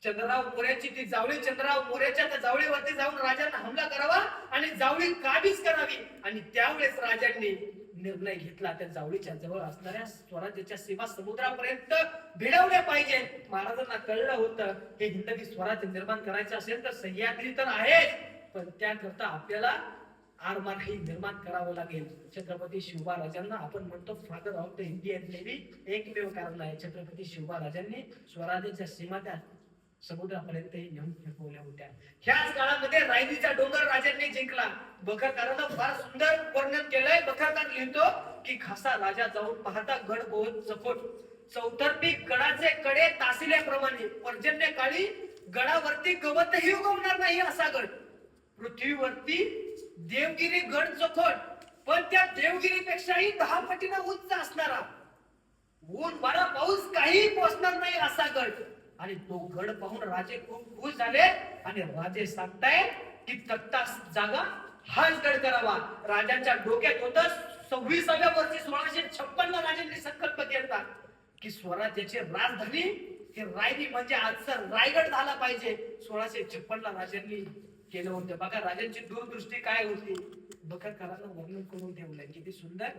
चंद्रराव मोऱ्याची ती जावळी, चंद्रराव मोऱ्याच्या त्या जावळीवरती जाऊन राजांना हमला करावा आणि जावळी काबीज करावी. आणि त्यावेळेस राजांनी निर्णय घेतला त्या जावळीच्या जवळ असणाऱ्या स्वराज्याच्या सीमा समुद्रापर्यंत भिडवल्या पाहिजे. महाराजांना कळलं होतं हे हिंदवी स्वराज्य निर्माण करायचं असेल तर सह्याद्री तर आहेच, पण त्याकरता आपल्याला आरमारही निर्माण करावं लागेल. छत्रपती शिवबा राजांना आपण म्हणतो father of the Indian navy, एकमेव कारण आहे. छत्रपती शिवबा राजांनी स्वराज्याच्या सीमा त्या समुद्रापर्यंत नेऊन फेकवल्या होत्या. ह्याच काळामध्ये रायरीचा डोंगर राजांनी जिंकला. बखरदारानं फार सुंदर वर्णन केलंय. बखरदार लिहितो की खासा राजा जाऊन पाहता गड बहुत चफोट, चौतर्फी गडाचे कडे तासिल्याप्रमाणे, पर्जन्य काळी गडावरती गवतही उगवणार नाही असा गड. पृथ्वीवरती देवगिरी गड चफोट, पण त्या देवगिरीपेक्षाही 10 पटीने उंच असणारा, ऊन वारा पाऊस काही पोचणार नाही असा गड. आणि तो गड पाहून राजे खूप खुश झाले आणि राजे सांगतायत की तख्ता जागा हाच गड करावा. राजांच्या डोक्यात होतं 26व्या वर्षी 1656 ला राजांनी संकल्प केला की स्वराज्याची राजधानी हे रायरी म्हणजे आजचा रायगड झाला पाहिजे. 1656 ला राजांनी केलं होतं. बघा राजांची दूरदृष्टी काय होती. बखरदारानं वर्णन करून ठेवलंय किती सुंदर.